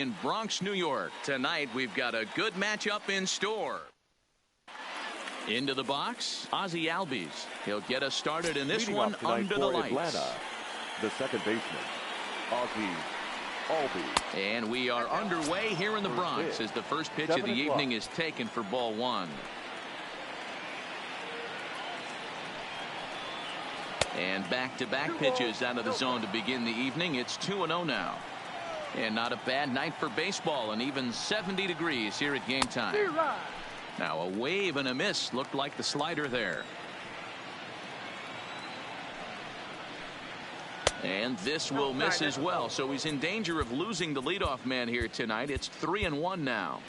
in Bronx, New York. Tonight, we've got a good matchup in store. Into the box, Ozzie Albies. He'll get us started in this one under the lights. Atlanta, the second baseman, Ozzie Albies. And we are underway here in the Bronx as the first pitch of the evening is taken for ball one. And back-to-back pitches out of the zone to begin the evening. It's 2-0 now. And not a bad night for baseball, and even 70 degrees here at game time. Now a wave and a miss looked like the slider there. And this will miss as well, so he's in danger of losing the leadoff man here tonight. It's 3-1 now.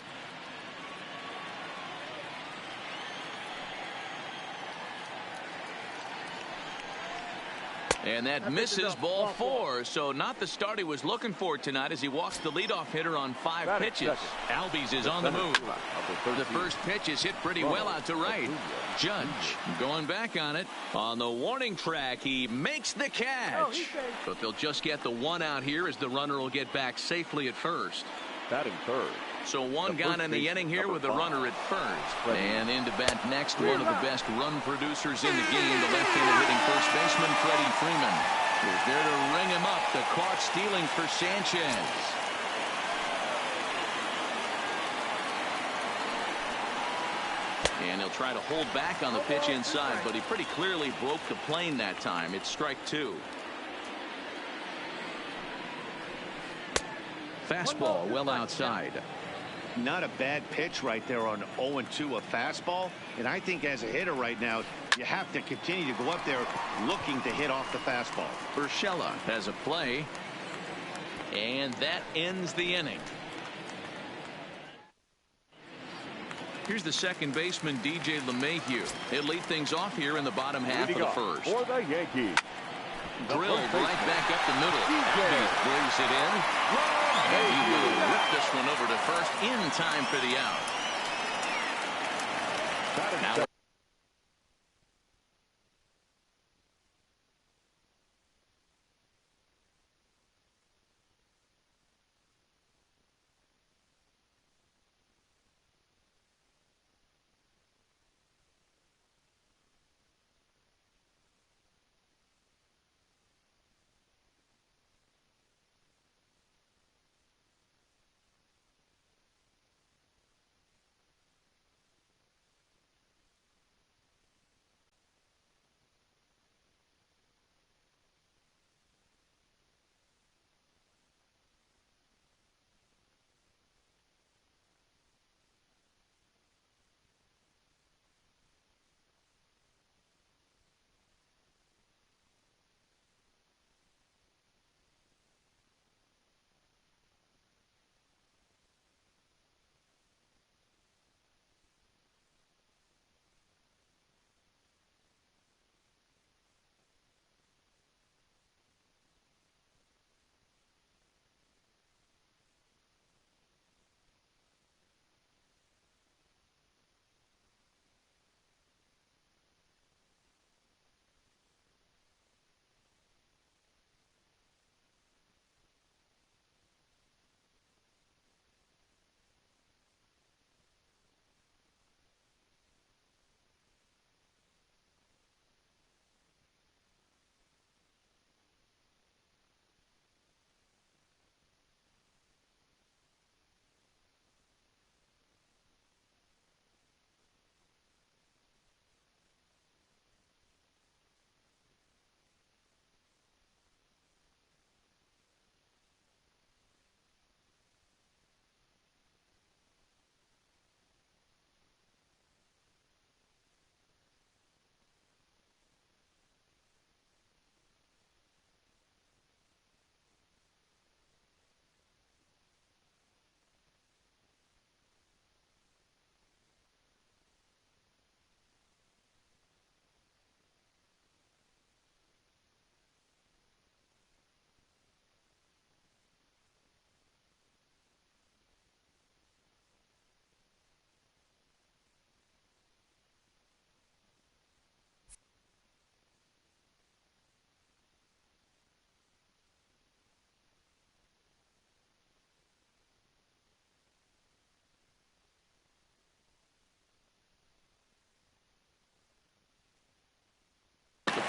And that misses ball four, so not the start he was looking for tonight as he walks the leadoff hitter on 5 pitches. Albies is on the move. The first pitch is hit pretty well out to right. Judge going back on it. On the warning track, he makes the catch. But they'll just get the one out here as the runner will get back safely at first. Batting third. So one gone in the inning here with the runner at first. And into bat next, one of the best run producers in the game, the left-handed hitting first baseman, Freddie Freeman. Is there to ring him up. The caught stealing for Sanchez. And he'll try to hold back on the pitch inside, but he pretty clearly broke the plane that time. It's strike two. Fastball well outside. Not a bad pitch right there on 0-2, a fastball. And I think as a hitter right now, you have to continue to go up there looking to hit off the fastball. Urshela has a play. And that ends the inning. Here's the second baseman, DJ LeMahieu. He'll lead things off here in the bottom half of the first. For the Yankees. Drilled right back up the middle. Albies brings it in. And he will whip this one over to first in time for the out. Now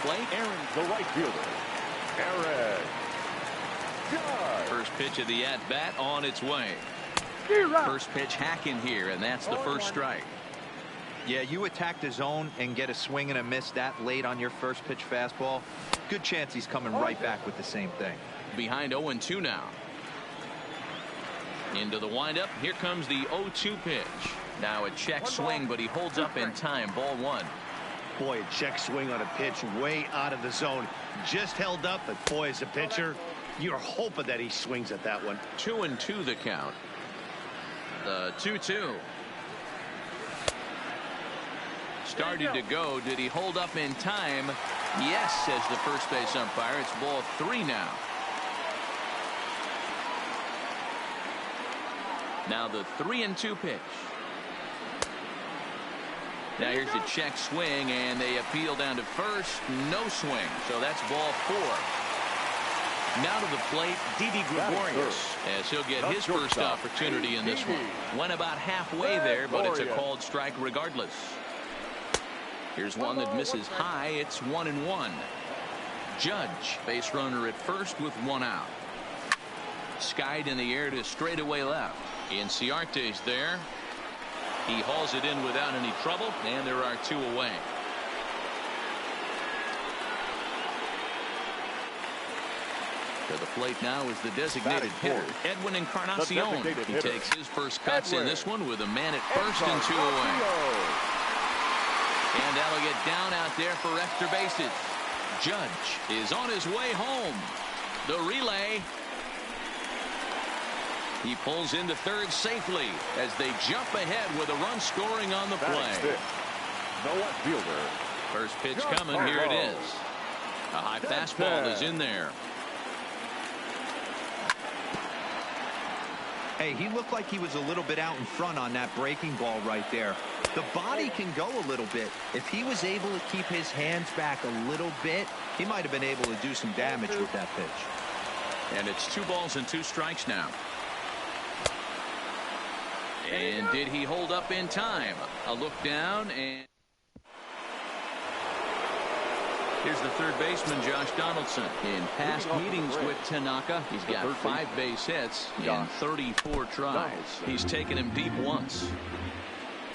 plate. Aaron, the right fielder. Aaron Judge. First pitch of the at-bat on its way. First pitch hacking here, and that's the first strike. Yeah, you attack the zone and get a swing and a miss that late on your first pitch fastball. Good chance he's coming right back with the same thing. Behind 0-2 now. Into the windup. Here comes the 0-2 pitch. Now a check swing, but he holds up in time. Ball one. Boy, a check swing on a pitch way out of the zone. Just held up, but boy, as a pitcher, you're hoping that he swings at that one. 2-2 the count. The 2-2. Started to go. Did he hold up in time? Yes, says the first base umpire. It's ball three now. Now the 3-2 pitch. Now here's the check swing, and they appeal down to first. No swing. So that's ball four. Now to the plate, Didi Gregorius, as he'll get his first opportunity in this one. Went about halfway there, but it's a called strike regardless. Here's one that misses high. It's 1-1. Judge, base runner at first with one out. Skied in the air to straightaway left. Inciarte's there. He hauls it in without any trouble, and there are two away. To the plate now is the designated hitter, Edwin Encarnacion. He takes his first cuts in this one with a man at first and two away. And that'll get down out there for extra bases. Judge is on his way home. The relay. He pulls into third safely as they jump ahead with a run scoring on the play. No left fielder. First pitch coming. Here it is. A high fastball is in there. Hey, he looked like he was a little bit out in front on that breaking ball right there. The body can go a little bit. If he was able to keep his hands back a little bit, he might have been able to do some damage with that pitch. And it's 2 balls and 2 strikes now. And did he hold up in time? A look down, and here's the third baseman, Josh Donaldson. In past meetings with Tanaka, he's got 5 base hits in 34 tries. He's taken him deep once.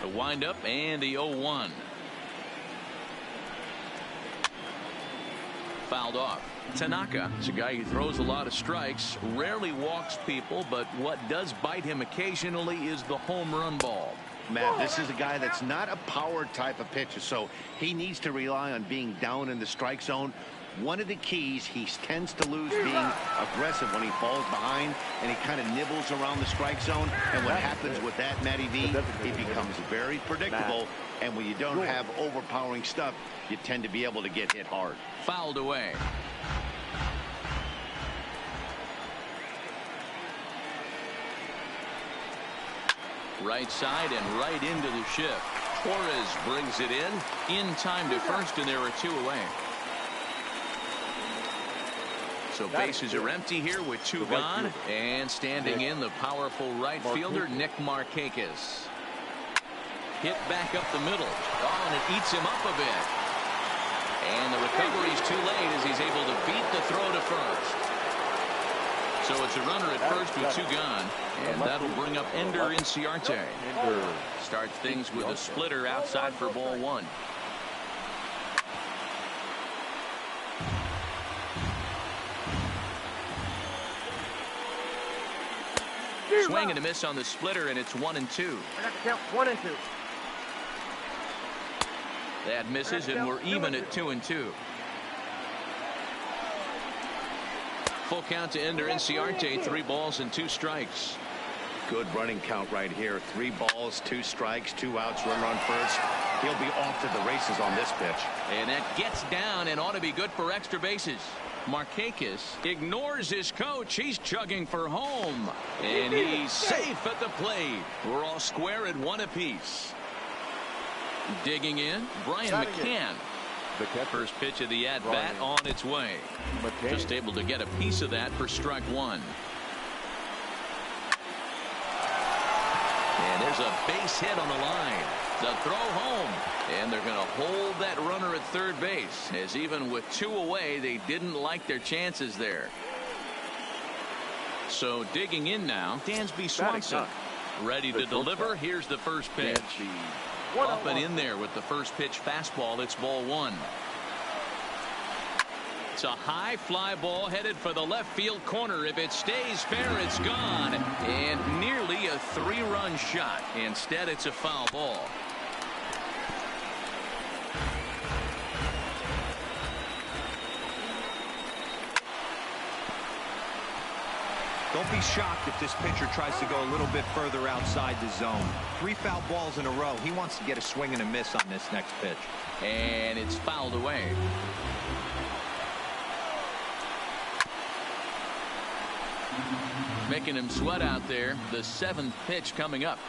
The windup and the 0-1. Fouled off. Tanaka is a guy who throws a lot of strikes, rarely walks people, but what does bite him occasionally is the home run ball. Matt, this is a guy that's not a power type of pitcher, so he needs to rely on being down in the strike zone. One of the keys, he tends to lose being aggressive when he falls behind, and he kind of nibbles around the strike zone. And what happens with that, Matty V, he becomes very predictable. And when you don't have overpowering stuff, you tend to be able to get hit hard. Fouled away. Right side and right into the shift. Torres brings it in time to first, and there are 2 away. So bases are empty here with 2 gone, and standing in the powerful right fielder Nick Markakis. Hit back up the middle. Oh, and it eats him up a bit. And the recovery's too late as he's able to beat the throw to first. So it's a runner at first with 2 gone, and that'll bring up Ender Inciarte. Starts things with a splitter outside for ball 1. Swing and a miss on the splitter, and it's 1-2. I got to count 1-2. That misses, and we're even at 2-2. Full count to Ender Inciarte. 3 balls and 2 strikes. Good running count right here. 3 balls, 2 strikes, 2 outs, runner on first. He'll be off to the races on this pitch. And that gets down and ought to be good for extra bases. Markakis ignores his coach. He's chugging for home. And he's safe at the plate. We're all square at 1 apiece. Digging in, Brian McCann. The First pitch of the at-bat on its way. Just able to get a piece of that for strike 1. And there's a base hit on the line. The throw home. And they're going to hold that runner at third base, as even with 2 away, they didn't like their chances there. So digging in now, Dansby Swanson. Ready to deliver. Here's the first pitch. Up and in there with the first pitch fastball. It's ball 1. It's a high fly ball headed for the left field corner. If it stays fair, it's gone. And nearly a 3-run shot. Instead, it's a foul ball. Don't be shocked if this pitcher tries to go a little bit further outside the zone. 3 foul balls in a row. He wants to get a swing and a miss on this next pitch. And it's fouled away. Making him sweat out there. The 7th pitch coming up.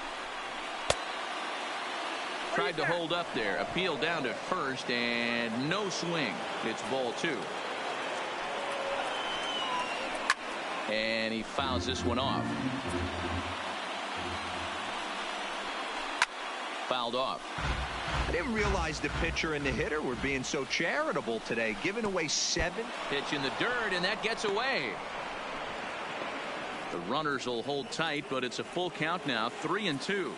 Tried to hold up there. Appeal down to first and no swing. It's ball 2. And he fouls this one off. Fouled off. I didn't realize the pitcher and the hitter were being so charitable today, giving away 7. Pitch in the dirt, and that gets away. The runners will hold tight, but it's a full count now. 3-2.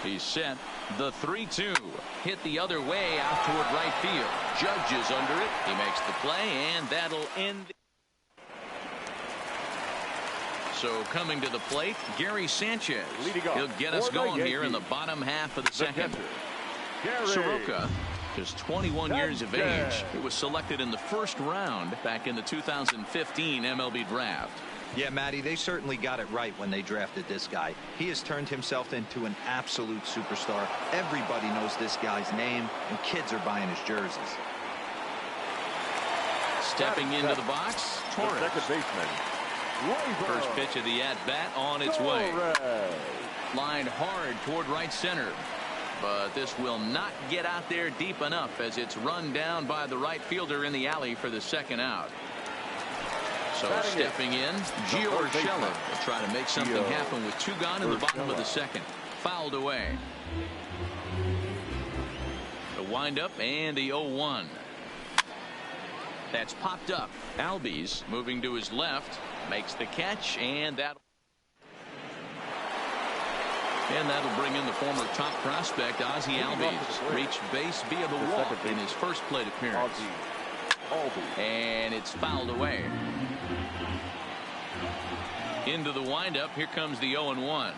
He's set. The 3-2 hit the other way out toward right field. Judge is under it. He makes the play, and that'll end. So coming to the plate, Gary Sanchez. He'll get us going here in the bottom half of the second. Soroka, just 21 years of age. He was selected in the first round back in the 2015 MLB draft. Yeah, Matty, they certainly got it right when they drafted this guy. He has turned himself into an absolute superstar. Everybody knows this guy's name, and kids are buying his jerseys. Stepping into the box, Torres. Second baseman. First pitch of the at-bat on its way. Lined hard toward right center. But this will not get out there deep enough as it's run down by the right fielder in the alley for the second out. So stepping in, Gio Urshela will try to make something happen with 2 gone in the bottom of the second. Fouled away. The windup and the 0-1. That's popped up. Albies moving to his left. Makes the catch, and that'll bring in the former top prospect, Ozzie Albies. Reached base via the walk in his first plate appearance. And it's fouled away. Into the windup. Here comes the 0-1.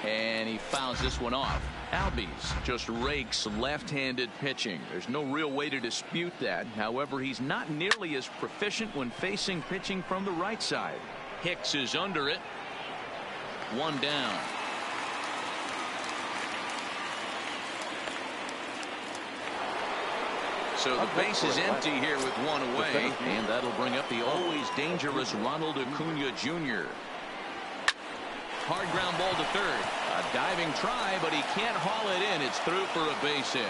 And he fouls this one off. Albies just rakes left-handed pitching. There's no real way to dispute that. However, he's not nearly as proficient when facing pitching from the right side. Hicks is under it. 1 down. So the base is empty here with 1 away, and that'll bring up the always dangerous Ronald Acuna Jr. Hard ground ball to third. A diving try, but he can't haul it in. It's through for a base hit.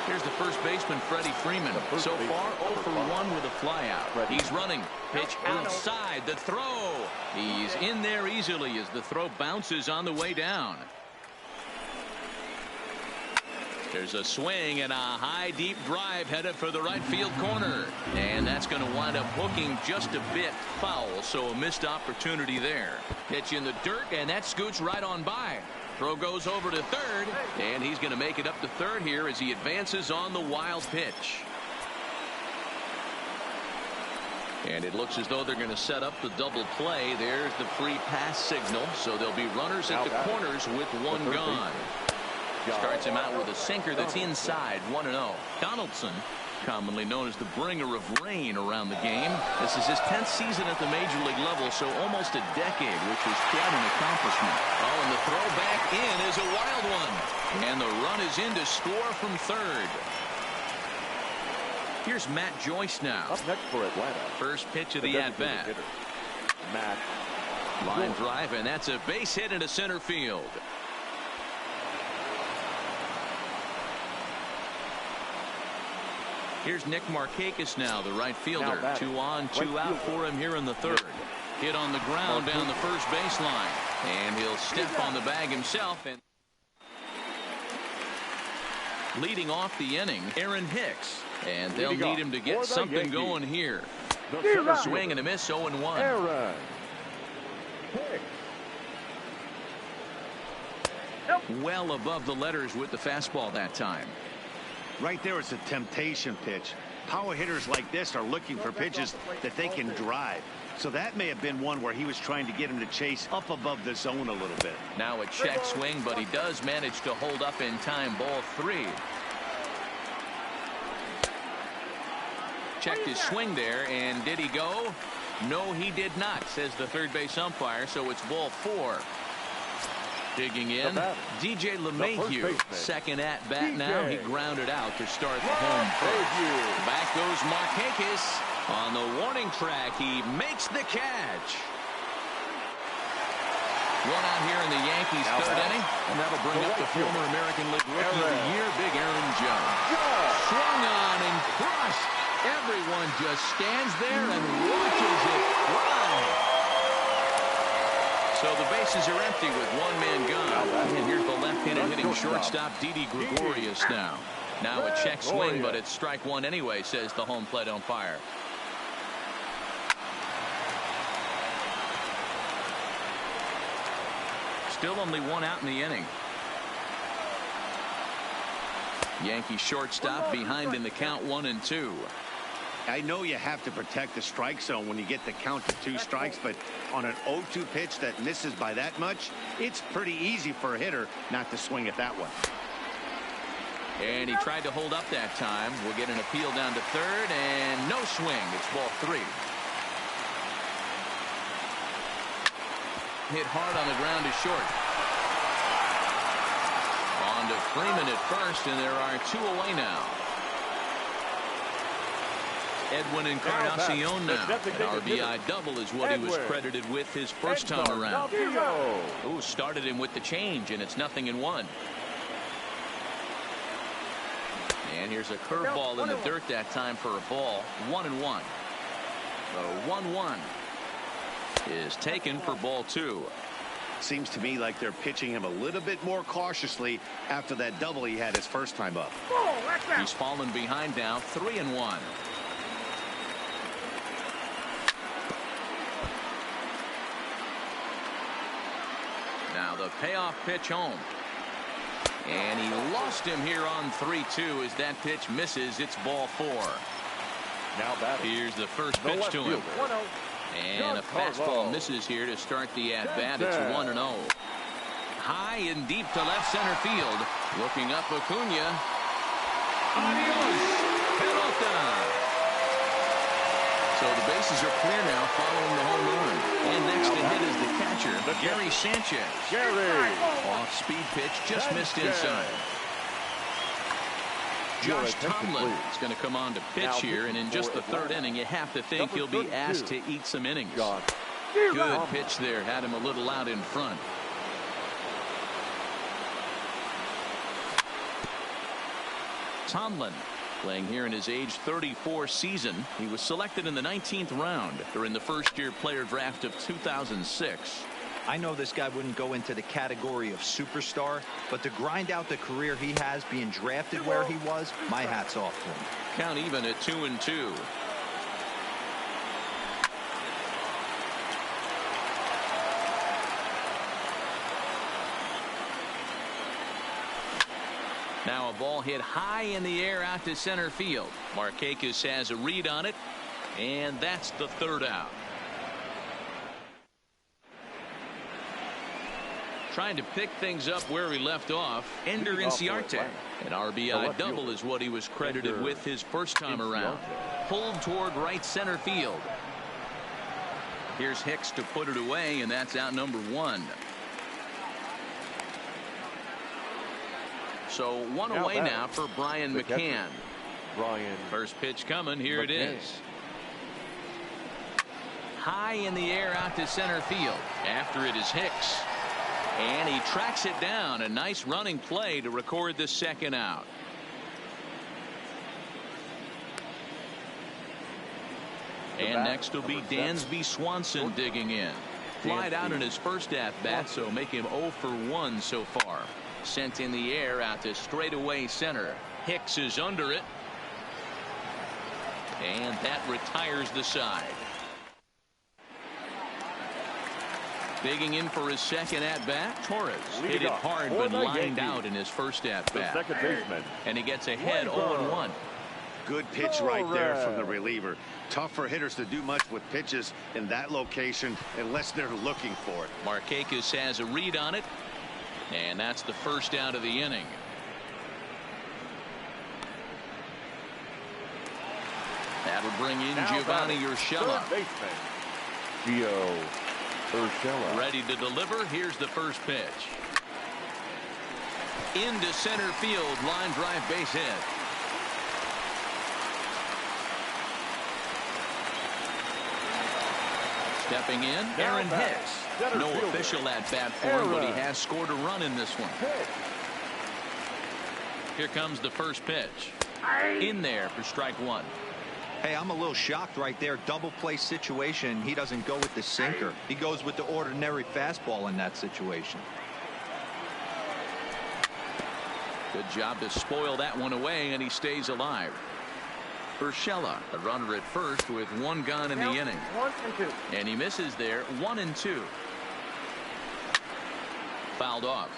Here's the first baseman, Freddie Freeman. So far, 0 for 1 with a flyout. He's running. Pitch outside. The throw. He's in there easily as the throw bounces on the way down. There's a swing and a high deep drive headed for the right field corner, and that's going to wind up hooking just a bit foul, so a missed opportunity there. Pitch in the dirt, and that scoots right on by. Throw goes over to third, and he's going to make it up to third here as he advances on the wild pitch. And it looks as though they're going to set up the double play. There's the free pass signal, so there'll be runners at the corners with 1 gone. Starts him out with a sinker that's inside. 1-0. Donaldson, commonly known as the bringer of rain around the game. This is his 10th season at the major league level, so almost a decade, which was quite an accomplishment. Oh, and the throw back in is a wild one. And the run is in to score from third. Here's Matt Joyce now. Up next for Atlanta. First pitch of the at-bat. Matt. Line drive, and that's a base hit into center field. Here's Nick Markakis now, the right fielder. 2 on, 2 out for him here in the third. Hit on the ground down the first baseline. And he'll step on the bag himself. And leading off the inning, Aaron Hicks. And they'll need him to get something going here. Swing and a miss, 0-1. Aaron Hicks. Well above the letters with the fastball that time. Right there, it's a temptation pitch. Power hitters like this are looking for pitches that they can drive. So that may have been one where he was trying to get him to chase up above the zone a little bit. Now a check swing, but he does manage to hold up in time. Ball 3. Checked his swing there, and did he go? No, he did not, says the third base umpire, so it's ball 4. Digging in, DJ LeMahieu, second at bat now. He grounded out to start the home first. Back goes Markakis on the warning track. He makes the catch. One out here in the Yankees third inning, and that'll bring up the former American League Rookie of the Year, Big Aaron Judge. Swung on and crushed. Everyone just stands there and watches it fly. So the bases are empty with one man gone. And here's the left-handed hitting shortstop, Didi Gregorius now. Now a check swing, but it's strike one anyway, says the home plate umpire. Still only one out in the inning. Yankee shortstop behind in the count, 1-2. I know you have to protect the strike zone when you get the count to 2 strikes, but on an 0-2 pitch that misses by that much, it's pretty easy for a hitter not to swing at that one. And he tried to hold up that time. We'll get an appeal down to third, and no swing. It's ball 3. Hit hard on the ground to short. On to Freeman at first, and there are 2 away now. Edwin Encarnacion now. An RBI double is what he was credited with his first time around. Ooh, started him with the change, and it's 0-1. And here's a curveball in the dirt that time for a ball. 1-1. The 1-1 is taken for ball 2. Seems to me like they're pitching him a little bit more cautiously after that double he had his first time up. He's fallen behind now, 3-1. Now the payoff pitch home. And he lost him here on 3-2 as that pitch misses. It's ball 4. Now batting. Here's the first pitch to him. And a fastball misses here to start the at-bat. It's 1-0. High and deep to left center field. Looking up Acuna. Adios, pelota. So the bases are clear now following the home run. And next to hit is the catcher, Gary Sanchez. Off-speed pitch, just missed inside. Josh Tomlin is going to come on to pitch here, and in just the third inning, you have to think he'll be asked to eat some innings. Good pitch there, had him a little out in front. Tomlin playing here in his age 34 season. He was selected in the 19th round during the first-year player draft of 2006. I know this guy wouldn't go into the category of superstar, but to grind out the career he has being drafted where he was, my hat's off to him. Count even at 2-2. Now a ball hit high in the air out to center field. Markakis has a read on it, and that's the third out. Trying to pick things up where he left off, Ender Inciarte. An RBI double is what he was credited with his first time around. Pulled toward right center field. Here's Hicks to put it away, and that's out number 1. So 1 away now for Brian McCann. First pitch coming. Here it is. High in the air out to center field. After it is Hicks. And he tracks it down. A nice running play to record the second out. And next will be Dansby Swanson digging in. Flied out in his first at-bat, so make him 0 for 1 so far. Sent in the air out to straightaway center. Hicks is under it. And that retires the side. Digging in for his second at-bat, Torres hit it hard but lined out in his first at-bat. Second baseman. And he gets ahead 0-1. Good pitch right there from the reliever. Tough for hitters to do much with pitches in that location unless they're looking for it. Markakis has a read on it. And that's the first out of the inning. That'll bring in Giovanni Urshela. Gio Urshela. Ready to deliver. Here's the first pitch. Into center field. Line drive base hit. Stepping in, Aaron Hicks. No official at-bat for him, but he has scored a run in this one. Here comes the first pitch. In there for strike one. Hey, I'm a little shocked right there. Double play situation. He doesn't go with the sinker. He goes with the ordinary fastball in that situation. Good job to spoil that one away, and he stays alive. Urshela, a runner at first with one gone in the inning. 1 and 2. And he misses there. 1 and 2. Fouled off.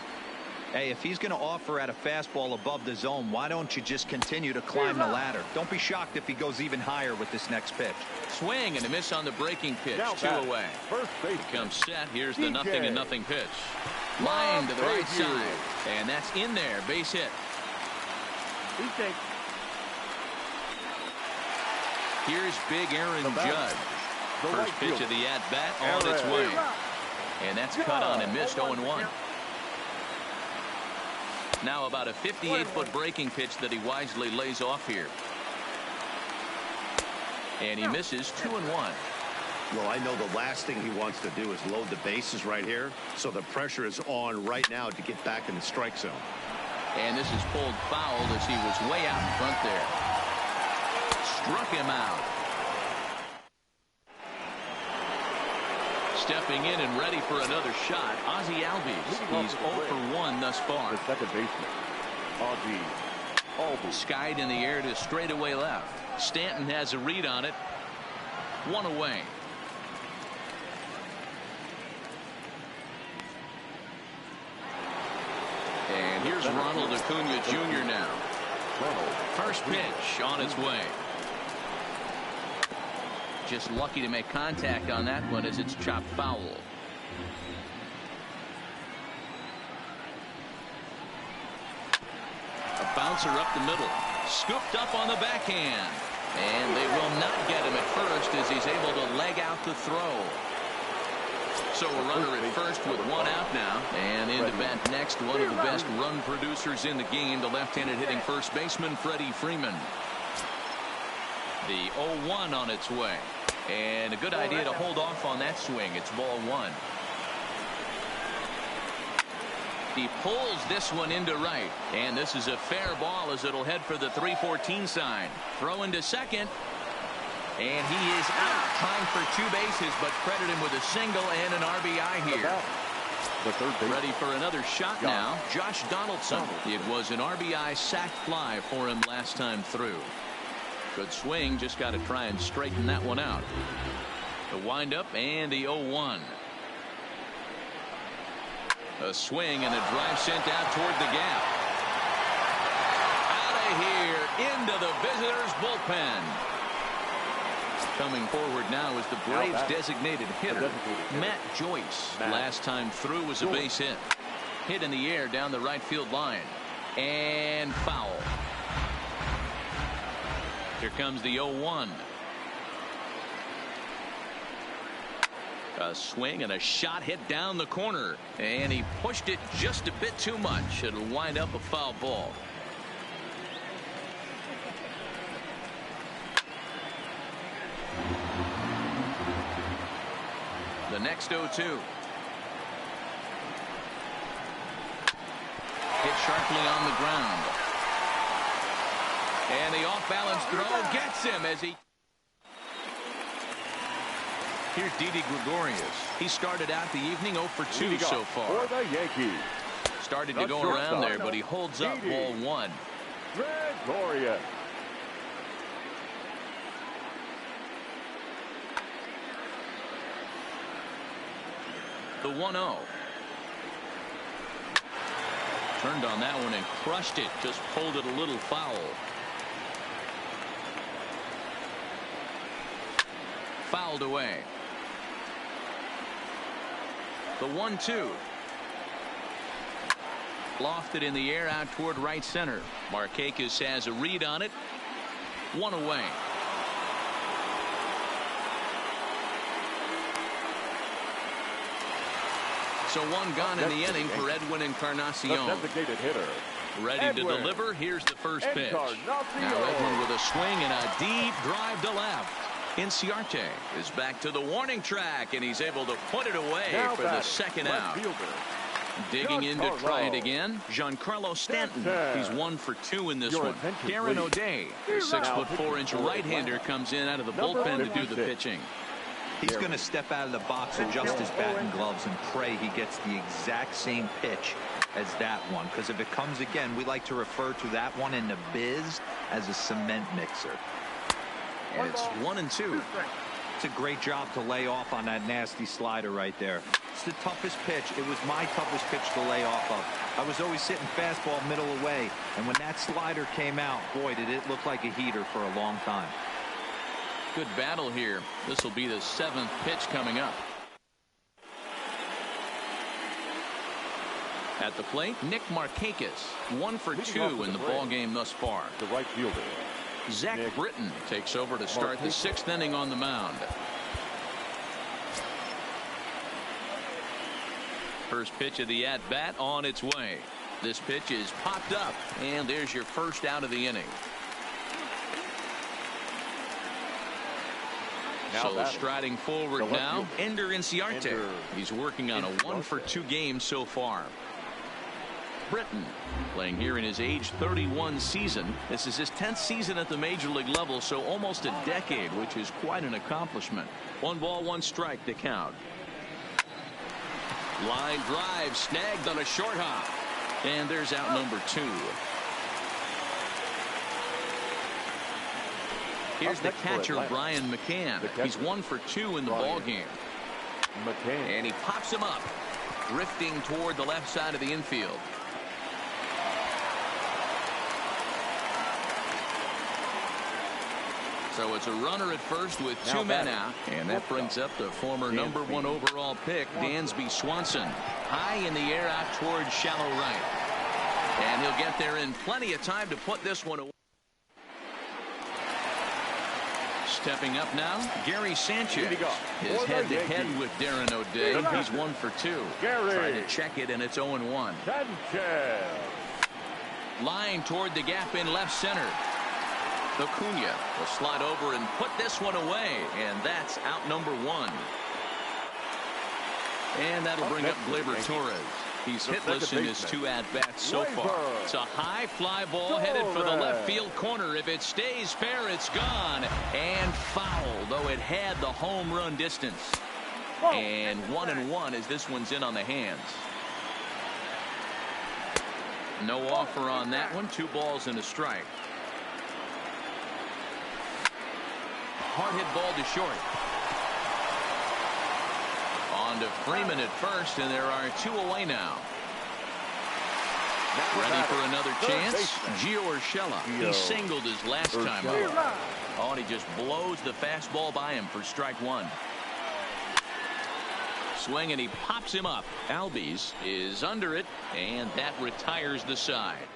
Hey, if he's going to offer at a fastball above the zone, why don't you just continue to climb the ladder? Don't be shocked if he goes even higher with this next pitch. Swing and a miss on the breaking pitch. Now 2 away. First base. Becomes set. Here's the 0-0 pitch. Line to the right side. And that's in there. Base hit. Here's big Aaron Judge. First pitch of the at-bat on its way. And that's cut on and missed 0-1. Now about a 58-foot breaking pitch that he wisely lays off here. And he misses 2-1. Well, I know the last thing he wants to do is load the bases right here. So the pressure is on right now to get back in the strike zone. And this is pulled foul as he was way out in front there. Struck him out. Stepping in and ready for another shot, Ozzie Albies. He's 0 for 1 thus far. The second baseman, Ozzie Albies. Skied in the air to straightaway left. Stanton has a read on it. 1 away. And here's Ronald Acuna Jr. now. First pitch on its way. Just lucky to make contact on that one as it's chopped foul. A bouncer up the middle. Scooped up on the backhand. And they will not get him at first as he's able to leg out the throw. So a runner at first with 1 out now. And in to bat next, one of the best run producers in the game, the left-handed hitting first baseman, Freddie Freeman. The 0-1 on its way. And a good idea to hold off on that swing. It's ball 1. He pulls this one into right. And this is a fair ball as it'll head for the 3-14 sign. Throw into second. And he is out trying for 2 bases, but credit him with a single and an RBI here. The third base. Ready for another shot now. Josh Donaldson. It was an RBI sac fly for him last time through. Good swing. Just got to try and straighten that one out. The windup and the 0-1. A swing and a drive sent out toward the gap. Out of here into the visitors' bullpen. Coming forward now is the Braves' designated hitter, Matt Joyce. Last time through was a base hit. Hit in the air down the right field line. And foul. Here comes the 0-1. A swing and a shot hit down the corner. And he pushed it just a bit too much. It'll wind up a foul ball. The next 0-2. Hit sharply on the ground. And the off-balance throw gets him as he... Here's Didi Gregorius. He started out the evening 0 for 2 so far. For the Yankees. Started to go around there, but he holds up ball 1. Gregorius. The 1-0. Turned on that one and crushed it. Just pulled it a little foul. Fouled away. The 1-2. Lofted in the air out toward right center. Markakis has a read on it. 1 away. So 1 gone in the inning for Edwin Encarnacion. The designated hitter. Ready to deliver. Here's the first pitch. Now Edwin with a swing and a deep drive to left. Inciarte is back to the warning track, and he's able to put it away for the second out. Digging in to try it again. Giancarlo Stanton. He's 1 for 2 in this one. Darren O'Day, the 6'4" right-hander, comes in out of the bullpen to do the pitching. He's going to step out of the box, adjust his bat and gloves, and pray he gets the exact same pitch as that one. Because if it comes again, we like to refer to that one in the biz as a cement mixer. And it's 1-2. It's a great job to lay off on that nasty slider right there. It's the toughest pitch. It was my toughest pitch to lay off of. I was always sitting fastball middle away, and when that slider came out, boy, did it look like a heater for a long time. Good battle here. This will be the 7th pitch coming up. At the plate, Nick Markakis, 1 for 2 in the ball game thus far. The right fielder. Zach Britton takes over to start the 6th inning on the mound. First pitch of the at-bat on its way. This pitch is popped up, and there's your first out of the inning. So striding forward now, Ender Inciarte. He's working on a 1 for 2 game so far. Britton playing here in his age 31 season. This is his 10th season at the major league level, so almost a decade, which is quite an accomplishment. 1 ball, 1 strike to count. Line drive snagged on a short hop, and there's out number 2. Here's the catcher, Brian McCann. He's 1 for 2 in the ball game. And he pops him up, drifting toward the left side of the infield. So it's a runner at first with 2 men out, and that brings up the former number 1 overall pick, Dansby Swanson, high in the air out toward shallow right. And he'll get there in plenty of time to put this one away. Stepping up now, Gary Sanchez is head-to-head with Darren O'Day. He's 1 for 2. Trying to check it, and it's 0-1. Line toward the gap in left center. Acuna will slide over and put this one away, and that's out number 1. And that'll bring up Gleyber Torres. He's hitless in his 2 at-bats so far. It's a high fly ball headed for the left field corner. If it stays fair, it's gone. And foul, though it had the home run distance. And 1-1 as this one's in on the hands. No offer on that one. 2 balls and a strike. Hard hit ball to short. On to Freeman at first, and there are 2 away now. Ready for another chance. Gio Urshela. He singled his last time out. Oh, and he just blows the fastball by him for strike 1. Swing, and he pops him up. Albies is under it, and that retires the side.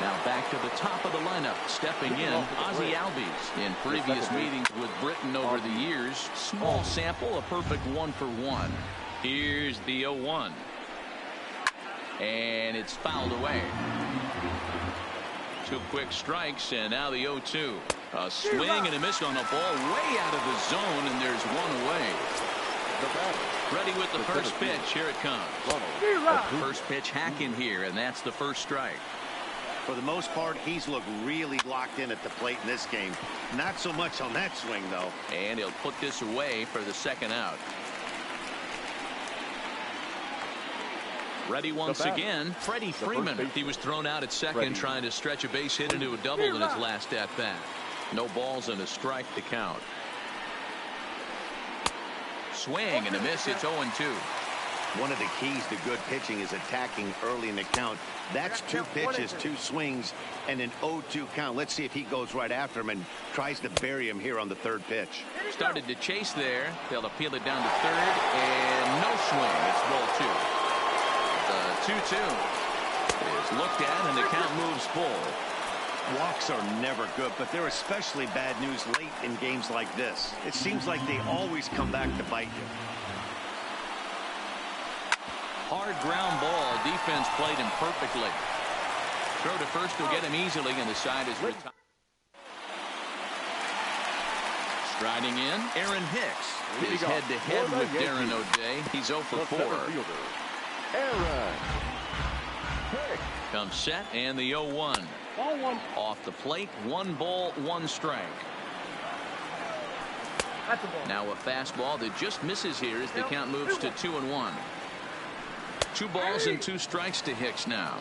Now back to the top of the lineup, stepping in, Ozzie Albies. In previous meetings with Britton over the years, small sample, a perfect 1 for 1. Here's the 0-1. And it's fouled away. 2 quick strikes, and now the 0-2. A swing and a miss on a ball way out of the zone, and there's 1 away. Ready with the first pitch. Here it comes. First pitch hack in here, and that's the first strike. For the most part, he's looked really locked in at the plate in this game. Not so much on that swing, though. And he'll put this away for the second out. Ready once again, Freddie Freeman. He was thrown out at second trying to stretch a base hit into a double in his last at-bat. No balls and a strike to count. Swing and a miss. It's 0-2. One of the keys to good pitching is attacking early in the count. That's 2 pitches, 2 swings, and an 0-2 count. Let's see if he goes right after him and tries to bury him here on the 3rd pitch. Started to chase there. They'll appeal it down to 3rd, and no swing. It's ball 2. The 2-2 is looked at, and the count moves full. Walks are never good, but they're especially bad news late in games like this. It seems like they always come back to bite you. Hard ground ball. Defense played him perfectly. Throw to first will get him easily, and the side is retired. Striding in, Aaron Hicks. His head-to-head with Darren O'Day. He's 0 for 4. Aaron Hicks. Comes set, and the 0-1. Off the plate, 1 ball, 1 strike. Now a fastball that just misses here as the count moves to 2-1. 2 balls and 2 strikes to Hicks now.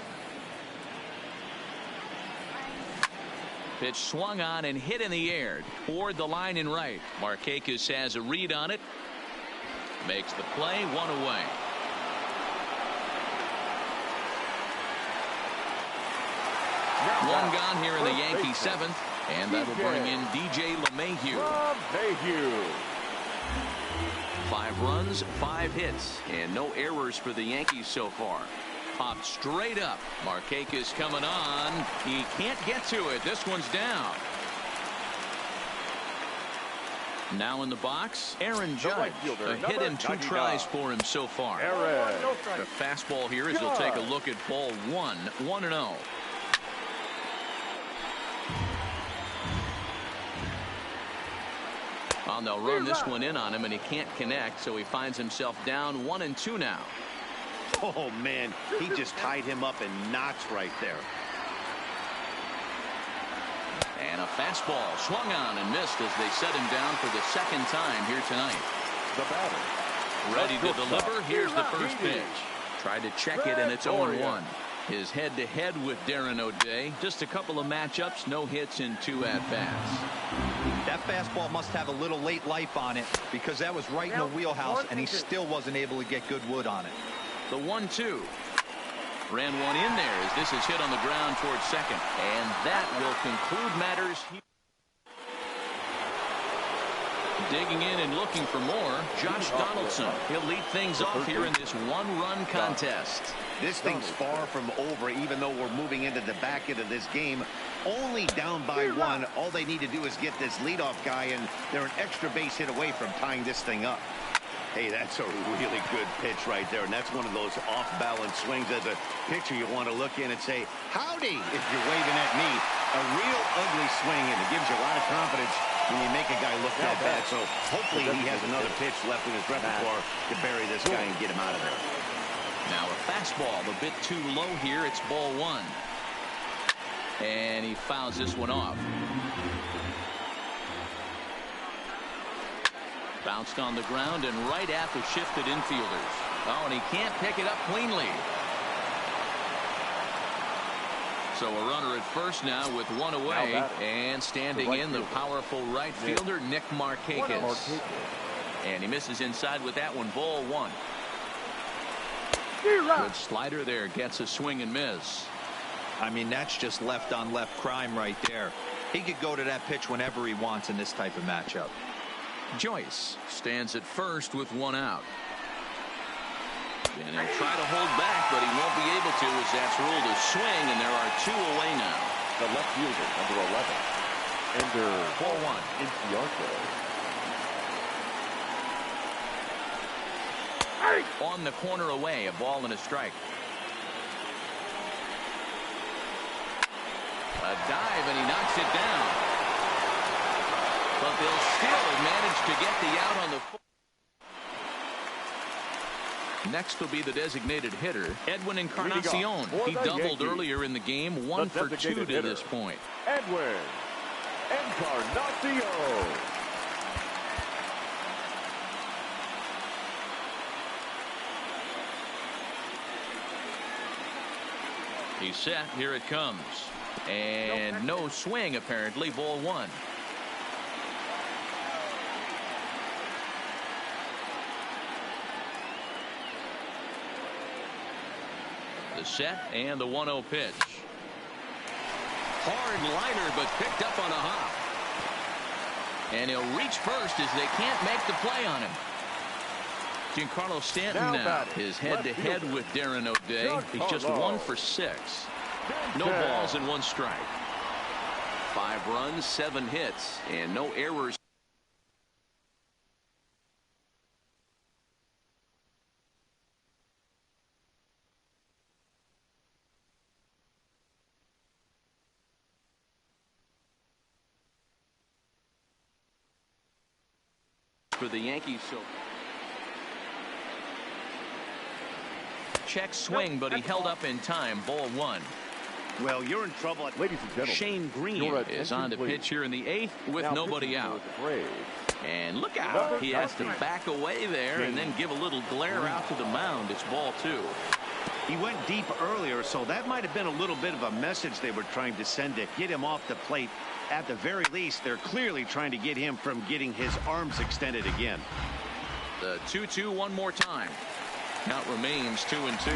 Pitch swung on and hit in the air toward the line and right. Markakis has a read on it. Makes the play, 1 away. One gone here in the Yankee 7th, and that'll bring in DJ LeMahieu. 5 runs, 5 hits, and no errors for the Yankees so far. Popped straight up. Markakis coming on. He can't get to it. This one's down. Now in the box, Aaron Judge. A hit and 2 tries for him so far. The fastball here as he'll take a look at ball 1, 1-0. They'll run this one in on him, and he can't connect, so he finds himself down 1-2 now. Oh, man, he just tied him up in knots right there. And a fastball swung on and missed as they set him down for the 2nd time here tonight. The batter. Ready to deliver. Here's the first pitch. Tried to check it, and it's 0-1. His head-to-head with Darren O'Day. Just a couple of matchups, no hits in 2 at-bats. That fastball must have a little late life on it because that was right in the wheelhouse, and he still wasn't able to get good wood on it. The 1-2. Ran one in there as this is hit on the ground towards second. And that will conclude matters here. Digging in and looking for more, Josh Donaldson. He'll lead things off here in this 1-run contest. This thing's far from over, even though we're moving into the back end of this game. Only down by 1. All they need to do is get this leadoff guy, and they're an extra base hit away from tying this thing up. Hey, that's a really good pitch right there, and that's one of those off-balance swings. As a pitcher, you want to look in and say, howdy, if you're waving at me. A real ugly swing, and it gives you a lot of confidence when you make a guy look that bad. So hopefully he has another pitch left in his repertoire to bury this guy and get him out of there. Now a fastball a bit too low here. It's ball 1. And he fouls this one off. Bounced on the ground and right at the shifted infielders. Oh, and he can't pick it up cleanly. So a runner at first now with 1 away, and standing in the powerful right fielder Nick Markakis. And he misses inside with that one. Ball 1. Good slider there, gets a swing and miss. I mean, that's just left on left crime right there. He could go to that pitch whenever he wants in this type of matchup. Joyce stands at first with 1 out. And he'll try to hold back, but he won't be able to as that's ruled a swing, and there are 2 away now. The left fielder, number 11. Ender ball 1. On the corner away, a ball and a strike. A dive, and he knocks it down. But they'll still manage to get the out on the Next will be the designated hitter, Edwin Encarnacion. He doubled earlier in the game, 1 for 2 to this point. Edwin Encarnacion. He's set. Here it comes. And no swing, apparently. Ball 1. The set and the 1-0 pitch. Hard liner, but picked up on a hop. And he'll reach first as they can't make the play on him. Giancarlo Stanton now is head-to-head with Darren O'Day. He's just 1 for 6. No balls and 1 strike. 5 runs, 7 hits, and no errors. For the Yankees, so check swing, but he held up in time. Ball 1. Well, you're in trouble. Ladies and gentlemen, Shane Green is on the pitch here in the 8th with now nobody out. And look out. He has to back away there and then give a little glare out to the mound. It's ball 2. He went deep earlier, so that might have been a little bit of a message they were trying to send to get him off the plate. At the very least, they're clearly trying to get him from getting his arms extended again. The 2-2 one more time. Count remains 2-2.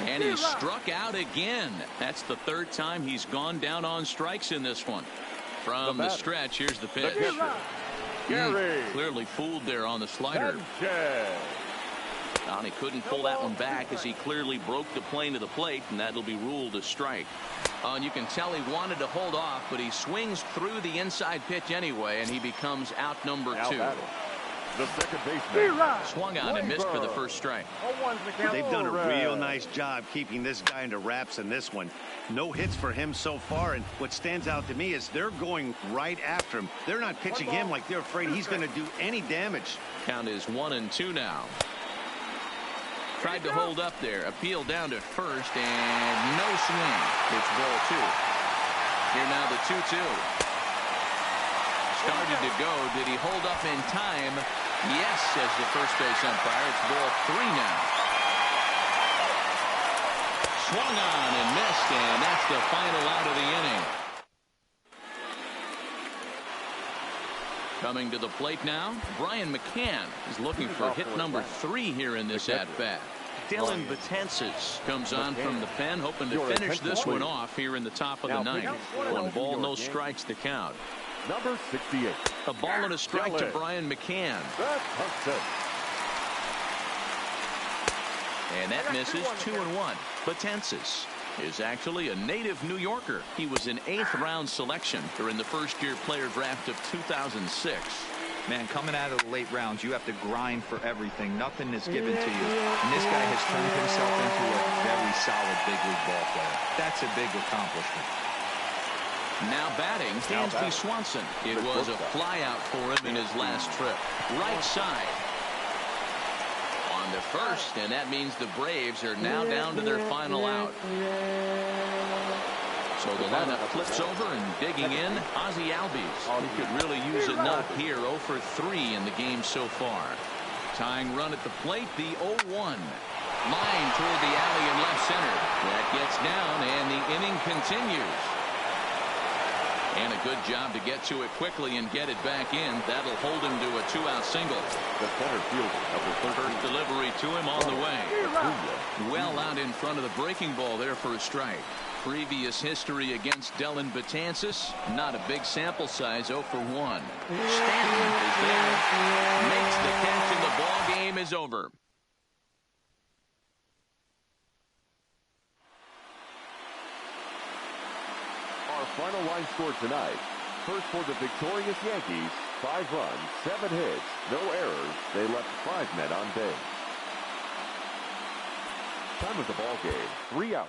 And he's struck out again. That's the 3rd time he's gone down on strikes in this one. From the stretch, here's the pitch. Clearly fooled there on the slider. And he couldn't pull that one back as he clearly broke the plane to the plate, and that'll be ruled a strike. And you can tell he wanted to hold off, but he swings through the inside pitch anyway, and he becomes out number 2. The second baseman swung on and missed for the first strike. They've done a real nice job keeping this guy into wraps in this one. No hits for him so far, and what stands out to me is they're going right after him. They're not pitching him like they're afraid he's going to do any damage. Count is 1-2 now. Tried to hold up there. Appeal down to first, and no swing. It's ball 2. Here now the 2-2. Started to go. Did he hold up in time? Yes, says the first base umpire. It's ball 3 now. Swung on and missed, and that's the final out of the inning. Coming to the plate now, Brian McCann is looking for hit number 3 here in this at-bat. Dylan Betances comes on from the pen, hoping to finish this one off here in the top of the 9th. 1 ball, no strikes to count. Number 68. A ball and a strike to Brian McCann. And that misses 2-1. Betances is actually a native New Yorker. He was an 8th round selection during the first-year player draft of 2006. Man, coming out of the late rounds, you have to grind for everything. Nothing is given to you. And this guy has turned himself into a very solid big league ball player. That's a big accomplishment. Now batting, Dansby Swanson. It was a flyout for him in his last trip. Right side. On the first, and that means the Braves are now down to their final out. So the lineup flips over and digging in, Ozzie Albies. He could really use a knock here. 0 for 3 in the game so far. Tying run at the plate, the 0-1. Line toward the alley in left center. That gets down, and the inning continues. And a good job to get to it quickly and get it back in. That'll hold him to a 2-out single. The center fielder, first delivery to him on the way. Well out in front of the breaking ball there for a strike. Previous history against Dylan Betances, not a big sample size, 0 for 1. Stanton is there, makes the catch, and the ball game is over. Our final line score tonight. First for the victorious Yankees, 5 runs, 7 hits, no errors. They left 5 men on base. Time of the ball game, 3 hours.